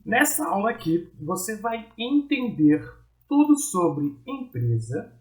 Nessa aula aqui, você vai entender tudo sobre empresa,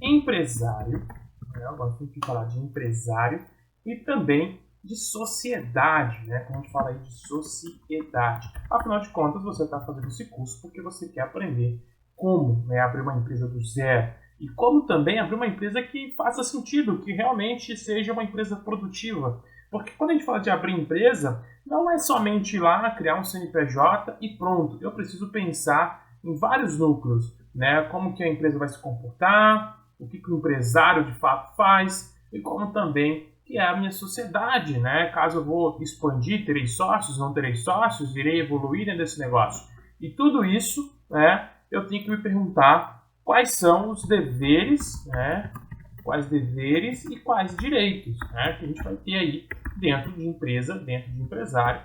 empresário, né? Eu gosto de falar de empresário, e também de sociedade, né? Como a gente fala aí de sociedade. Afinal de contas, você está fazendo esse curso porque você quer aprender como, né, abrir uma empresa do zero e como também abrir uma empresa que faça sentido, que realmente seja uma empresa produtiva. Porque quando a gente fala de abrir empresa, não é somente ir lá criar um CNPJ e pronto. Eu preciso pensar em vários núcleos, né? Como que a empresa vai se comportar, o que o empresário de fato faz e como também que é a minha sociedade, né? Caso eu vou expandir, terei sócios, não terei sócios, irei evoluir dentro desse negócio. E tudo isso, né? Eu tenho que me perguntar quais são os deveres, né? Quais deveres e quais direitos, né? Que a gente vai ter aí dentro de empresa, dentro de empresário,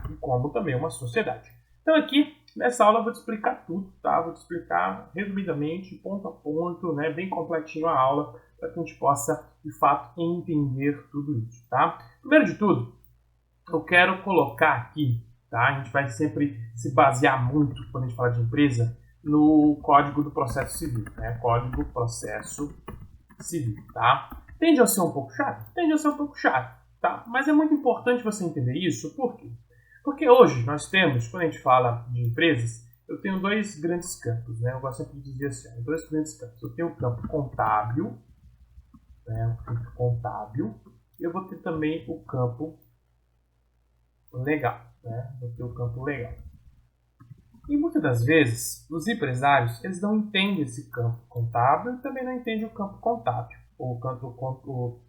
e como também uma sociedade. Então aqui, nessa aula, eu vou te explicar tudo, tá? Vou te explicar resumidamente, ponto a ponto, né? Bem completinho a aula, para que a gente possa, de fato, entender tudo isso, tá? Primeiro de tudo, eu quero colocar aqui, tá? A gente vai sempre se basear muito, quando a gente fala de empresa, no Código do Processo Civil, né? Código do Processo Civil, tá? Tende a ser um pouco chato? Tende a ser um pouco chato, tá? Mas é muito importante você entender isso, por quê? Porque hoje nós temos, quando a gente fala de empresas, eu tenho dois grandes campos, né? Eu gosto sempre de dizer assim, dois grandes campos. Eu tenho o campo contábil, né? O campo contábil, e eu vou ter também o campo legal, né? Vou ter o campo legal. E muitas das vezes, os empresários, eles não entendem esse campo contábil e também não entendem o campo contábil, ou o campo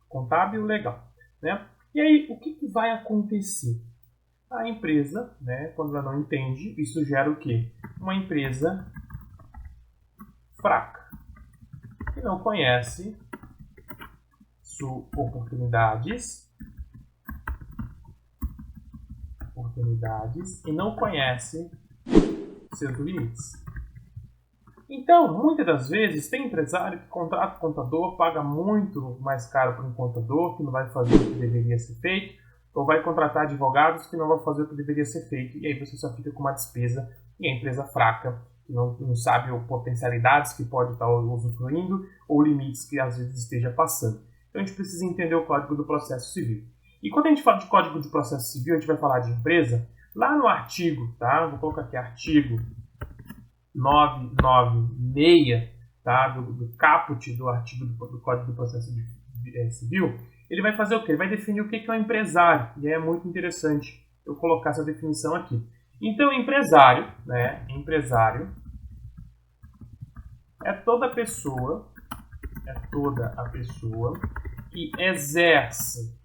contábil legal, né? E aí, o que vai acontecer? A empresa, né, quando ela não entende, isso gera o quê? Uma empresa fraca, que não conhece suas oportunidades e não conhece seus limites. Então, muitas das vezes, tem empresário que contrata um contador, paga muito mais caro para um contador, que não vai fazer o que deveria ser feito, ou vai contratar advogados que não vão fazer o que deveria ser feito, e aí você só fica com uma despesa e a empresa fraca, que não sabe as potencialidades que pode estar usufruindo, ou limites que às vezes esteja passando. Então a gente precisa entender o Código do Processo Civil. E quando a gente fala de Código de Processo Civil, a gente vai falar de empresa, lá no artigo, tá? Vou colocar aqui artigo 996, tá? do caput do artigo do Código do Processo Civil, ele vai fazer o quê? Ele vai definir o que é um empresário. E é muito interessante eu colocar essa definição aqui. Então, empresário, né? Empresário é toda a pessoa que exerce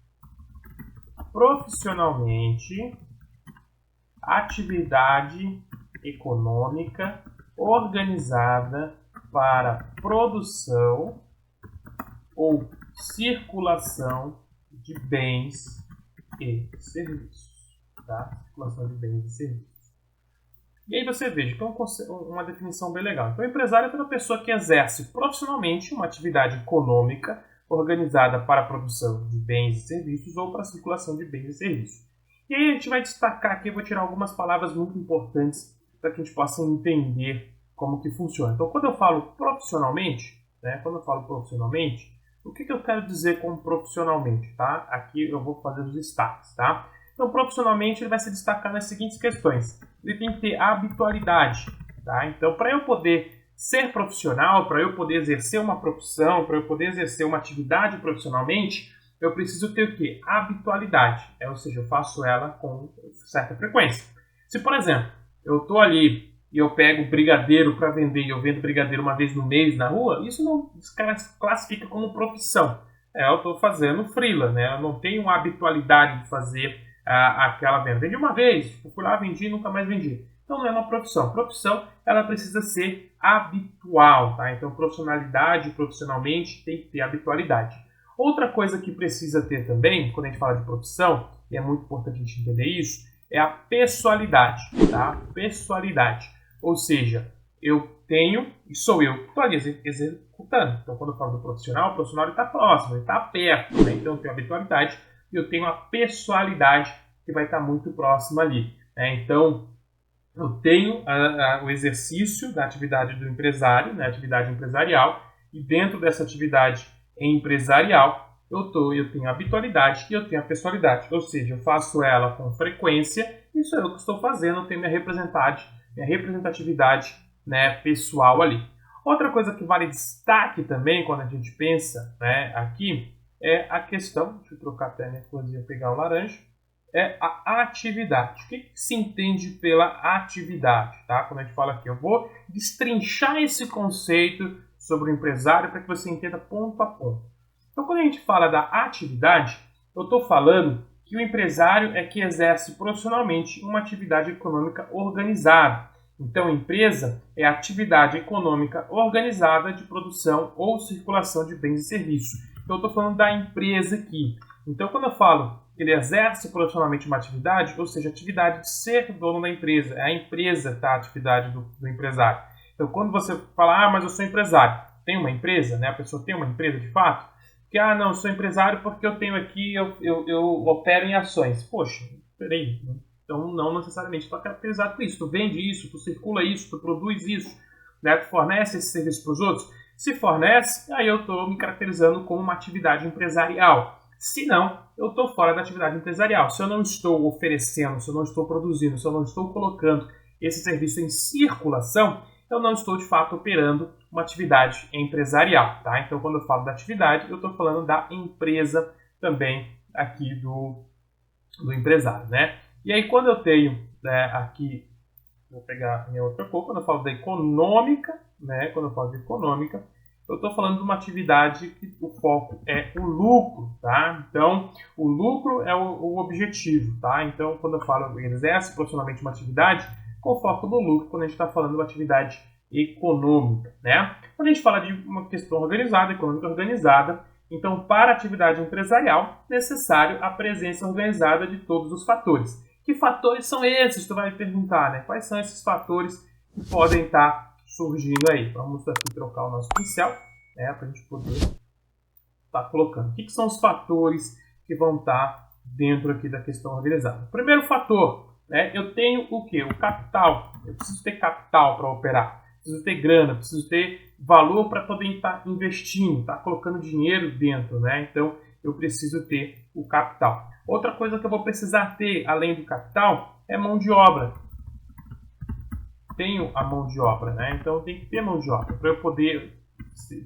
profissionalmente atividade econômica organizada para produção ou circulação de bens e serviços, tá? Circulação de bens e serviços. E aí você veja que é uma definição bem legal. Então, o empresário é toda pessoa que exerce profissionalmente uma atividade econômica organizada para a produção de bens e serviços ou para a circulação de bens e serviços. E aí a gente vai destacar aqui, eu vou tirar algumas palavras muito importantes para que a gente possa entender como que funciona. Então, quando eu falo profissionalmente, né, o que eu quero dizer com profissionalmente, tá? Aqui eu vou fazer os destaques, tá? Então, profissionalmente, ele vai se destacar nas seguintes questões. Ele tem que ter habitualidade, tá? Então, para eu poder ser profissional, para eu poder exercer uma profissão, para eu poder exercer uma atividade profissionalmente, eu preciso ter o quê? Habitualidade. Ou seja, eu faço ela com certa frequência. Se, por exemplo, eu estou ali e eu pego brigadeiro para vender e eu vendo brigadeiro uma vez no mês na rua, isso não classifica como profissão. Eu estou fazendo freela, né? Eu não tenho habitualidade de fazer aquela venda. Vendi uma vez, fui lá, vendi e nunca mais vendi. Então não é uma profissão. Profissão, ela precisa ser habitual, tá? Então profissionalidade, profissionalmente, tem que ter habitualidade. Outra coisa que precisa ter também, quando a gente fala de profissão, e é muito importante a gente entender isso, é a pessoalidade, tá? Pessoalidade. Ou seja, eu tenho e sou eu que estou ali executando. Então, quando eu falo do profissional, o profissional está próximo, ele está perto, né? Então, eu tenho a habitualidade e eu tenho a pessoalidade que vai estar muito próxima ali. Então, eu tenho o exercício da atividade do empresário, né, atividade empresarial, e dentro dessa atividade empresarial eu tenho a habitualidade e eu tenho a pessoalidade, ou seja, eu faço ela com frequência, isso é o que estou fazendo, eu tenho minha representatividade, né, pessoal ali. Outra coisa que vale destaque também quando a gente pensa, né, aqui é a questão, deixa eu trocar até a minha corzinha, pegar o laranja, é a atividade. O que se entende pela atividade? Tá? Quando a gente fala aqui, eu vou destrinchar esse conceito sobre o empresário para que você entenda ponto a ponto. Então, quando a gente fala da atividade, eu estou falando que o empresário é que exerce profissionalmente uma atividade econômica organizada. Então, empresa é a atividade econômica organizada de produção ou circulação de bens e serviços. Então, eu estou falando da empresa aqui. Então, quando eu falo que ele exerce profissionalmente uma atividade, ou seja, a atividade de ser dono da empresa, é a empresa, tá? A atividade do empresário. Então, quando você fala, mas eu sou empresário, tem uma empresa, né? A pessoa tem uma empresa de fato, que, não, eu sou empresário porque eu tenho aqui, eu opero em ações. Poxa, peraí, então não necessariamente tu é caracterizado por isso, tu vende isso, tu circula isso, tu produz isso, né? Tu fornece esse serviço para os outros. Se fornece, aí eu estou me caracterizando como uma atividade empresarial. Se não, eu estou fora da atividade empresarial. Se eu não estou oferecendo, se eu não estou produzindo, se eu não estou colocando esse serviço em circulação, eu não estou de fato operando uma atividade empresarial. Tá? Então, quando eu falo da atividade, eu estou falando da empresa também aqui do empresário. Né? E aí, quando eu tenho, né, aqui, vou pegar minha outra cor, quando eu falo da econômica, né, quando eu falo de econômica, eu estou falando de uma atividade que o foco é o lucro, tá? Então, o lucro é o objetivo, tá? Então, quando eu falo exerce profissionalmente uma atividade, com foco no lucro, quando a gente está falando de uma atividade econômica, né? Quando a gente fala de uma questão organizada, econômica organizada, então, para a atividade empresarial, necessário a presença organizada de todos os fatores. Que fatores são esses? Tu vai perguntar, né? Quais são esses fatores que podem estar surgindo aí? Vamos aqui trocar o nosso pincel, né, para a gente poder estar colocando. O que são os fatores que vão estar dentro aqui da questão organizada? Primeiro fator, né, eu tenho o quê? O capital. Eu preciso ter capital para operar. Preciso ter grana, preciso ter valor para poder estar investindo, estar colocando dinheiro dentro, né? Então, eu preciso ter o capital. Outra coisa que eu vou precisar ter, além do capital, é mão de obra. Tenho a mão de obra, né? Então, eu tenho que ter mão de obra. Para eu poder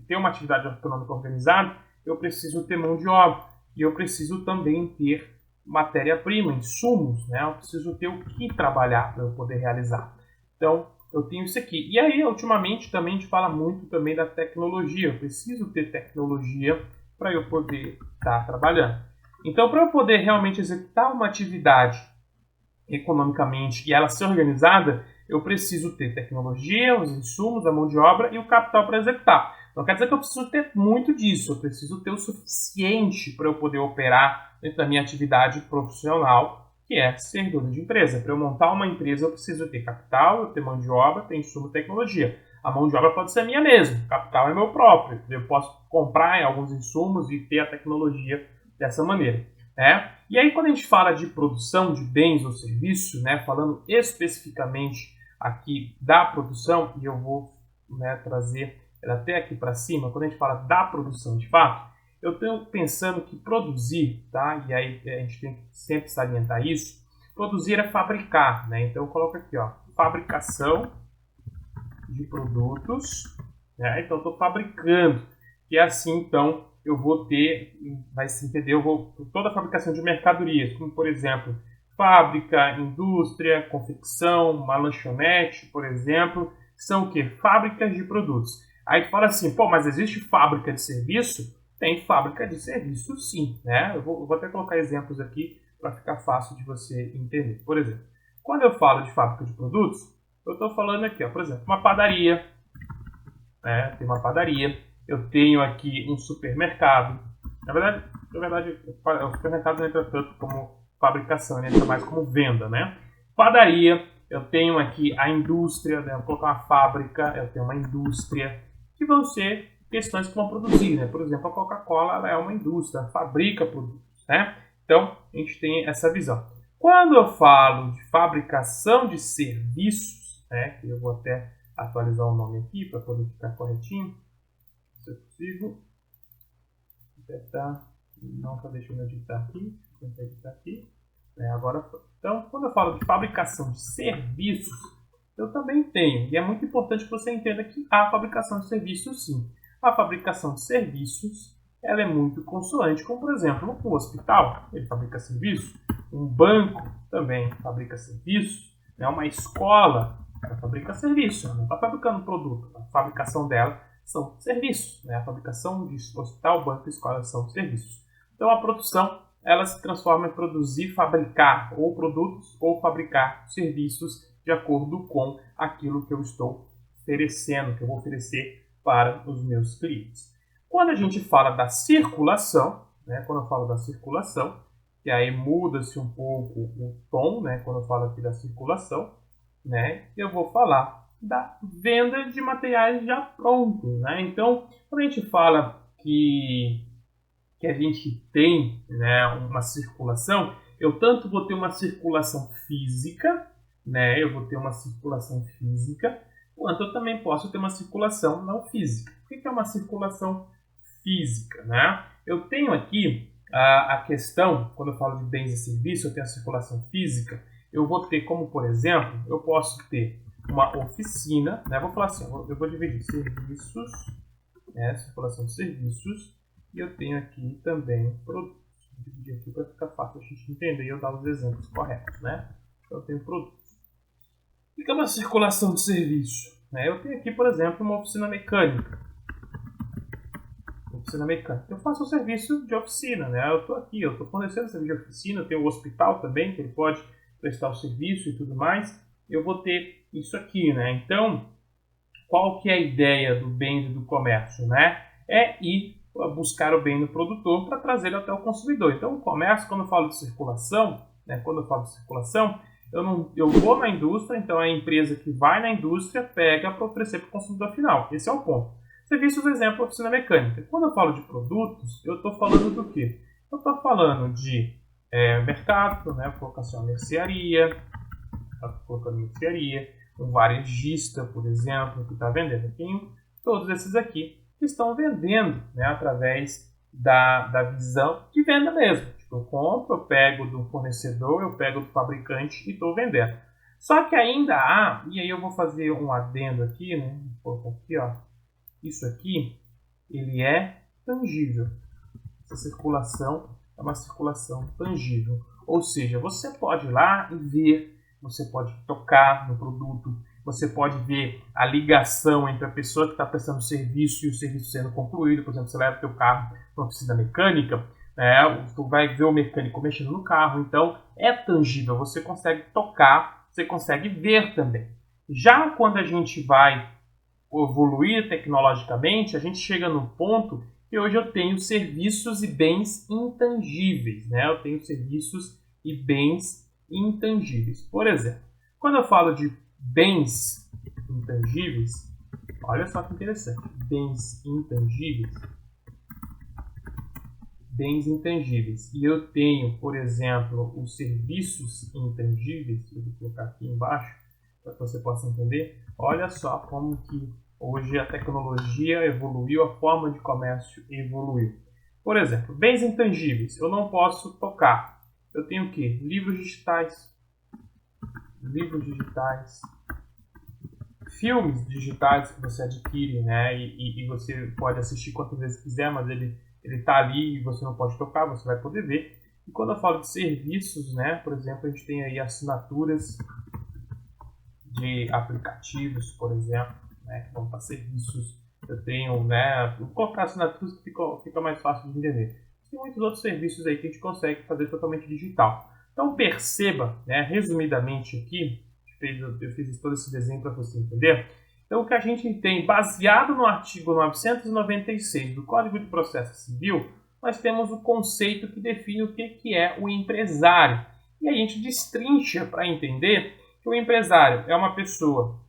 ter uma atividade econômica organizada, eu preciso ter mão de obra. E eu preciso também ter matéria-prima, insumos, né? Eu preciso ter o que trabalhar para eu poder realizar. Então, eu tenho isso aqui. E aí, ultimamente, também a gente fala muito também da tecnologia. Eu preciso ter tecnologia para eu poder estar trabalhando. Então, para eu poder realmente executar uma atividade economicamente e ela ser organizada, eu preciso ter tecnologia, os insumos, a mão de obra e o capital para executar. Não quer dizer que eu preciso ter muito disso, eu preciso ter o suficiente para eu poder operar dentro da minha atividade profissional, que é ser dono de empresa. Para eu montar uma empresa, eu preciso ter capital, eu ter mão de obra, ter insumo e tecnologia. A mão de obra pode ser minha mesmo, o capital é meu próprio. Eu posso comprar alguns insumos e ter a tecnologia dessa maneira. E aí, quando a gente fala de produção de bens ou serviços, né, falando especificamente aqui da produção, e eu vou, né, trazer ela até aqui para cima, quando a gente fala da produção de fato, eu estou pensando que produzir, tá? E aí a gente tem que sempre salientar isso, produzir é fabricar, né? Então eu coloco aqui, ó, fabricação de produtos, né? Então eu estou fabricando, que é assim, então, eu vou ter, vai se entender, toda a fabricação de mercadorias, como por exemplo, fábrica, indústria, confecção, uma lanchonete, por exemplo, são o quê? Fábricas de produtos. Aí tu fala assim, pô, mas existe fábrica de serviço? Tem fábrica de serviço sim, né? Eu vou até colocar exemplos aqui para ficar fácil de você entender. Por exemplo, quando eu falo de fábrica de produtos, eu estou falando aqui, ó, por exemplo, uma padaria, né? Tem uma padaria. Eu tenho aqui um supermercado. Na verdade o supermercado não entra tanto como fabricação, ele entra mais como venda, né? Padaria, eu tenho aqui a indústria, né? Vou colocar uma fábrica, eu tenho uma indústria, que vão ser questões que vão produzir, né? Por exemplo, a Coca-Cola ela é uma indústria, fabrica produtos, né? Então, a gente tem essa visão. Quando eu falo de fabricação de serviços, né, eu vou até atualizar o nome aqui para poder ficar corretinho, se eu consigo. Não está deixando eu editar aqui, vou tentar editar aqui. Agora foi. Então, quando eu falo de fabricação de serviços, eu também tenho, e é muito importante que você entenda que há fabricação de serviços sim. A fabricação de serviços, ela é muito consoante, como por exemplo, um hospital, ele fabrica serviços, um banco também fabrica serviços, né? Uma escola, ela fabrica serviços, ela não está fabricando produto, a fabricação dela são serviços, né? A fabricação de hospital, banco e escola são serviços. Então a produção, ela se transforma em produzir, fabricar ou produtos ou fabricar serviços de acordo com aquilo que eu estou oferecendo, que eu vou oferecer para os meus clientes. Quando a gente fala da circulação, né, quando eu falo da circulação, que aí muda-se um pouco o tom, né, quando eu falo aqui da circulação, né, eu vou falar da venda de materiais já prontos, né? Então, quando a gente fala que a gente tem, né, uma circulação, eu tanto vou ter uma circulação física, né, eu vou ter uma circulação física, quanto eu também posso ter uma circulação não física. O que é uma circulação física, né? Eu tenho aqui a questão, quando eu falo de bens e serviços, eu tenho a circulação física, eu vou ter como, por exemplo, eu posso ter uma oficina, né? Vou falar assim, eu vou dividir serviços, né? Circulação de serviços, e eu tenho aqui também produtos. Vou dividir aqui para ficar fácil a gente entender e eu dar os exemplos corretos, né? Então eu tenho produtos. O que é uma circulação de serviço? Eu tenho aqui, por exemplo, uma oficina mecânica. Eu faço o serviço de oficina, né? Eu estou aqui, eu estou fornecendo serviço de oficina, eu tenho o hospital também, que ele pode prestar o serviço e tudo mais. Eu vou ter isso aqui, né? Então, qual que é a ideia do bem e do comércio, né? É ir buscar o bem do produtor para trazer ele até o consumidor. Então, o comércio, quando eu falo de circulação, né? Eu vou na indústria, então é a empresa que vai na indústria, pega para oferecer para o consumidor final. Esse é o ponto. Serviços, exemplo, oficina mecânica. Quando eu falo de produtos, eu estou falando do quê? Eu estou falando de mercado, né? Vou colocar assim, uma mercearia, um varejista, por exemplo, que está vendendo. Tem todos esses aqui que estão vendendo, né, através da visão de venda mesmo. Tipo, eu compro, eu pego do fornecedor, eu pego do fabricante e estou vendendo. Só que ainda há, e aí eu vou fazer um adendo aqui, né? Vou colocar aqui, ó. Isso aqui, ele é tangível. Essa circulação é uma circulação tangível. Ou seja, você pode ir lá e ver, você pode tocar no produto, você pode ver a ligação entre a pessoa que está prestando serviço e o serviço sendo concluído. Por exemplo, você leva o teu carro para uma oficina mecânica, tu vai ver o mecânico mexendo no carro, então é tangível, você consegue tocar, você consegue ver também. Já quando a gente vai evoluir tecnologicamente, a gente chega no ponto que hoje eu tenho serviços e bens intangíveis, né? Eu tenho serviços e bens intangíveis. Por exemplo, quando eu falo de bens intangíveis, olha só que interessante, bens intangíveis, e eu tenho, por exemplo, os serviços intangíveis, eu vou colocar aqui embaixo para que você possa entender. Olha só como que hoje a tecnologia evoluiu, a forma de comércio evoluiu. Por exemplo, bens intangíveis, eu não posso tocar. Eu tenho o quê? Livros digitais, filmes digitais que você adquire, né? E você pode assistir quantas vezes quiser, mas ele está ali e você não pode tocar, você vai poder ver. E quando eu falo de serviços, né? Por exemplo, a gente tem aí assinaturas de aplicativos, por exemplo, né, que vão para serviços. Eu tenho, né, vou colocar assinaturas que fica mais fácil de entender. Tem muitos outros serviços aí que a gente consegue fazer totalmente digital. Então perceba, né, resumidamente aqui, eu fiz todo esse desenho para você entender. Então o que a gente tem, baseado no artigo 996 do Código de Processo Civil, nós temos o conceito que define o que é o empresário. E a gente destrincha para entender que o empresário é uma pessoa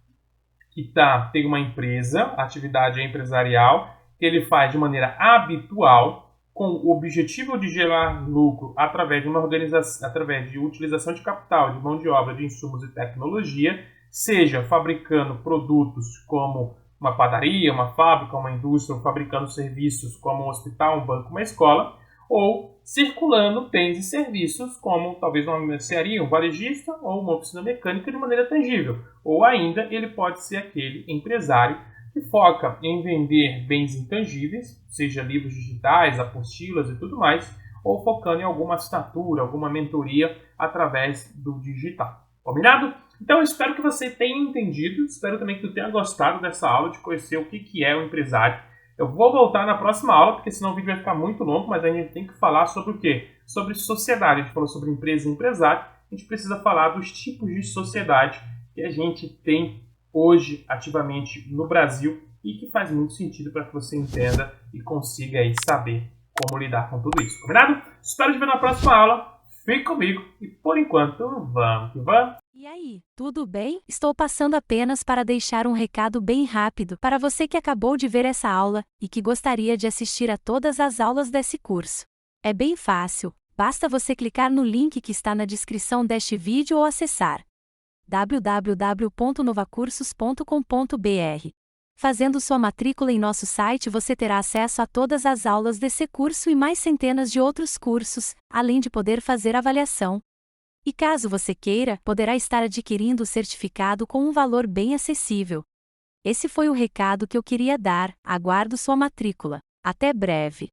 que tem uma empresa, a atividade é empresarial, que ele faz de maneira habitual, com o objetivo de gerar lucro através de uma organização, através de utilização de capital, de mão de obra, de insumos e tecnologia, seja fabricando produtos como uma padaria, uma fábrica, uma indústria, ou fabricando serviços como um hospital, um banco, uma escola, ou circulando bens e serviços como talvez uma mercearia, um varejista ou uma oficina mecânica de maneira tangível. Ou ainda ele pode ser aquele empresário que foca em vender bens intangíveis, seja livros digitais, apostilas e tudo mais, ou focando em alguma assinatura, alguma mentoria através do digital. Combinado? Então eu espero que você tenha entendido, espero também que tu tenha gostado dessa aula, de conhecer o que é o empresário. Eu vou voltar na próxima aula, porque senão o vídeo vai ficar muito longo, mas a gente tem que falar sobre o quê? Sobre sociedade. A gente falou sobre empresa e empresário, a gente precisa falar dos tipos de sociedade que a gente tem hoje ativamente no Brasil e que faz muito sentido para que você entenda e consiga aí saber como lidar com tudo isso. Combinado? Espero te ver na próxima aula. Fique comigo e por enquanto vamos que vamos. E aí, tudo bem? Estou passando apenas para deixar um recado bem rápido para você que acabou de ver essa aula e que gostaria de assistir a todas as aulas desse curso. É bem fácil, basta você clicar no link que está na descrição deste vídeo ou acessar www.novacursos.com.br. Fazendo sua matrícula em nosso site, você terá acesso a todas as aulas desse curso e mais centenas de outros cursos, além de poder fazer avaliação. E caso você queira, poderá estar adquirindo o certificado com um valor bem acessível. Esse foi o recado que eu queria dar, aguardo sua matrícula. Até breve!